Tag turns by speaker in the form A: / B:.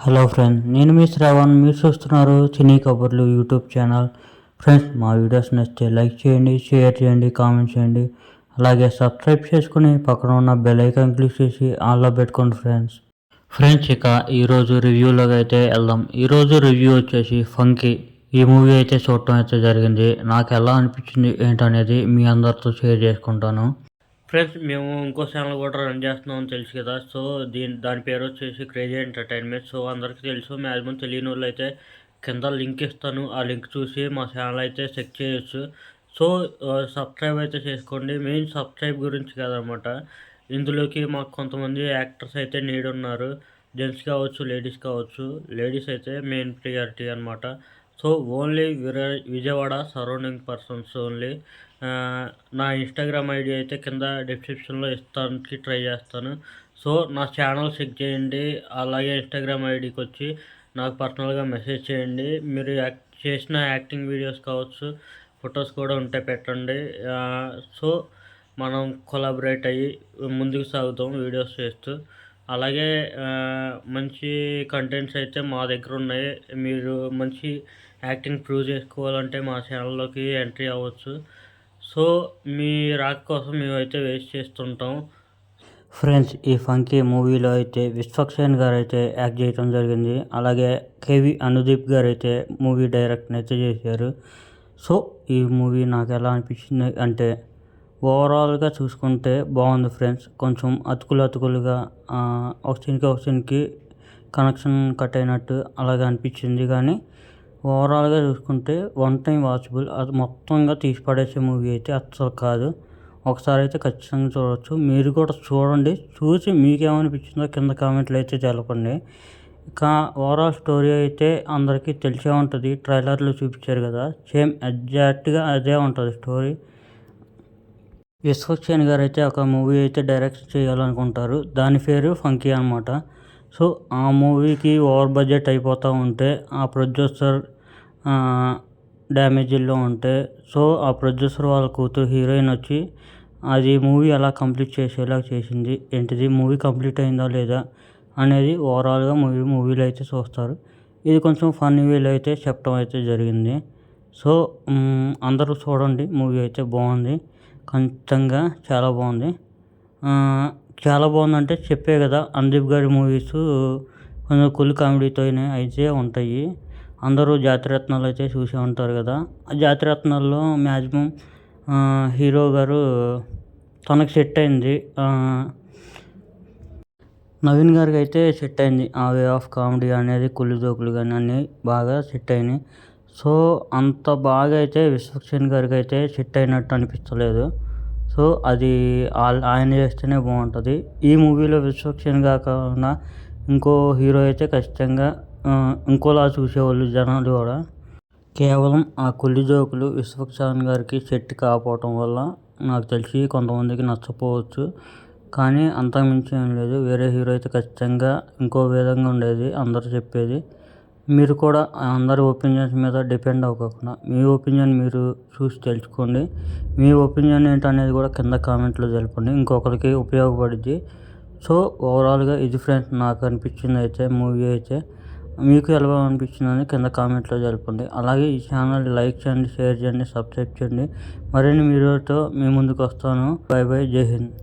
A: Hello friends, నేను మీ శ్రావణ్. మీరు చూస్తున్నారు సినీ కబుర్లు యూట్యూబ్ ఛానల్. ఫ్రెండ్స్, మా వీడియోస్ నచ్చితే లైక్ చేయండి, షేర్ చేయండి, కామెంట్ చేయండి. అలాగే సబ్స్క్రైబ్ చేసుకుని పక్కన ఉన్న బెల్ ఐకాన్ క్లిక్ చేసి ఆన్లో పెట్టుకోండి ఫ్రెండ్స్, ఇక ఈరోజు రివ్యూలోకి అయితే వెళ్దాం. ఈరోజు రివ్యూ వచ్చేసి ఫంకీ. ఈ మూవీ అయితే చూడటం అయితే జరిగింది. నాకు ఎలా అనిపించింది ఏంటనేది మీ అందరితో షేర్ చేసుకుంటాను. ఫ్రెండ్స్, మేము ఇంకో ఛానల్ కూడా రన్ చేస్తున్నామని తెలుసు కదా. సో దాని పేరు వచ్చేసి క్రేజీ ఎంటర్టైన్మెంట్. సో అందరికీ తెలుసు. మ్యాక్సిమం తెలియని వాళ్ళు అయితే కింద లింక్ ఇస్తాను. ఆ లింక్ చూసి మా ఛానల్ అయితే చెక్ చేయొచ్చు. సో సబ్స్క్రైబ్ అయితే చేసుకోండి. మెయిన్ సబ్స్క్రైబ్ గురించి కాదనమాట. ఇందులోకి మాకు కొంతమంది యాక్టర్స్ అయితే నీడ్ ఉన్నారు. జెంట్స్ కావచ్చు, లేడీస్ కావచ్చు. లేడీస్ అయితే మెయిన్ ప్రియారిటీ అనమాట. So only Vijayawada surrounding persons only. నా ఇన్స్టాగ్రామ్ ఐడి అయితే కింద డిస్క్రిప్షన్లో ఇస్తానికి ట్రై చేస్తాను. సో నా ఛానల్ చెక్ చేయండి. అలాగే ఇన్స్టాగ్రామ్ ఐడికి వచ్చి నాకు పర్సనల్గా మెసేజ్ చేయండి. మీరు చేసిన యాక్టింగ్ వీడియోస్ కావచ్చు, ఫొటోస్ కూడా ఉంటే పెట్టండి. సో మనం కొలాబరేట్ అయ్యి ముందుకు సాగుతాం వీడియోస్ చేస్తూ. అలాగే మంచి కంటెంట్స్ అయితే మా దగ్గర ఉన్నాయి. మీరు మంచి యాక్టింగ్ ప్రూవ్ చేసుకోవాలంటే మా ఛానల్లోకి ఎంట్రీ అవ్వచ్చు. సో మీ రాక కోసం మేమైతే వెయిట్ చేస్తుంటాం. ఫ్రెండ్స్, ఈ ఫంకీ మూవీలో అయితే విశ్వక్సేన్ గారు అయితే యాక్ట్ చేయడం జరిగింది. అలాగే కేవి అనుదీప్ గారు అయితే మూవీ డైరెక్ట్ అయితే చేశారు. సో ఈ మూవీ నాకు ఎలా అనిపించింది అంటే, ఓవరాల్గా చూసుకుంటే బాగుంది ఫ్రెండ్స్. కొంచెం అతుకులుగా ఒక సీన్కి కనెక్షన్ కట్ అయినట్టు అలాగే అనిపించింది. కానీ ఓవరాల్గా చూసుకుంటే వన్ టైం వాచబుల్. అది మొత్తంగా తీసి పడేసే మూవీ అయితే అస్సలు కాదు. ఒకసారి అయితే ఖచ్చితంగా చూడవచ్చు. మీరు కూడా చూడండి. చూసి మీకేమనిపించిందో కింద కామెంట్లు అయితే తెలపండి. ఇక ఓవరాల్ స్టోరీ అయితే అందరికీ తెలిసే ఉంటుంది. ట్రైలర్లో చూపించారు కదా, సేమ్ ఎగ్జాక్ట్గా అదే ఉంటుంది స్టోరీ. విశ్వక్సేన్ గారు అయితే ఒక మూవీ అయితే డైరెక్ట్ చేయాలనుకుంటారు. దాని పేరు ఫంకీ అనమాట. సో ఆ మూవీకి ఓవర్ బడ్జెట్ అయిపోతూ ఉంటే ఆ ప్రొడ్యూసర్ డ్యామేజీల్లో ఉంటే, సో ఆ ప్రొడ్యూసర్ వాళ్ళ కూతురు హీరోయిన్ వచ్చి అది మూవీ ఎలా కంప్లీట్ చేసేలా చేసింది, ఏంటిది మూవీ కంప్లీట్ అయిందా లేదా అనేది ఓవరాల్గా మూవీలో అయితే చూస్తారు. ఇది కొంచెం ఫన్నీ వేలో అయితే చెప్పడం అయితే జరిగింది. సో అందరూ చూడండి. మూవీ అయితే బాగుంది. ఖచ్చితంగా చాలా బాగుంది. చాలా బాగుందంటే చెప్పే కదా, అనుదీప్ గారి మూవీస్ కొంచెం కుల్ కామెడీతోనే అయితే ఉంటాయి. అందరూ జాతిరత్నాలు అయితే చూసే ఉంటారు కదా. ఆ జాతిరత్నాల్లో మ్యాక్సిమం హీరో గారు తనకు సెట్ అయింది. నవీన్ గారికి అయితే సెట్ అయింది. ఆ వే ఆఫ్ కామెడీ అనేది, కుళ్ళు జోకులు కానీ అన్నీ బాగా సెట్ అయినాయి. సో అంత బాగా అయితే విశ్వక్సేన్ గారికి అయితే సెట్ అయినట్టు అనిపించలేదు. సో అది ఆయన చేస్తేనే బాగుంటుంది. ఈ మూవీలో విశ్వక్సేన్ కాకుండా ఇంకో హీరో అయితే ఖచ్చితంగా ఇంకోలా చూసేవాళ్ళు జనాలు కూడా. కేవలం ఆ కుళ్ళు జోకులు విశ్వక్సేన్ గారికి సెట్ కాకపోవటం వల్ల నాకు తెలిసి కొంతమందికి నచ్చపోవచ్చు. కానీ అంతకుమించి ఏం లేదు. వేరే హీరో అయితే ఖచ్చితంగా ఇంకో విధంగా ఉండేది అందరూ చెప్పేది. మీరు కూడా అందరి ఒపీనియన్స్ మీద డిపెండ్ అవ్వకుండా మీ ఒపీనియన్ మీరు చూసి తెలుసుకోండి. మీ ఒపీనియన్ ఏంటనేది కూడా కింద కామెంట్లో తెలపండి. ఇంకొకరికి ఉపయోగపడుద్ది. సో ఓవరాల్గా ఇది ఫ్రెండ్స్ నాకు అనిపించింది అయితే మూవీ అయితే. మీకు ఎలా అనిపించిందని కింద కామెంట్లో తెలపండి. అలాగే ఈ ఛానల్ లైక్ చేయండి, షేర్ చేయండి, సబ్స్క్రైబ్ చేయండి. మరిన్ని వీడియోతో మీ ముందుకు వస్తాను. బై బై, జై హింద్.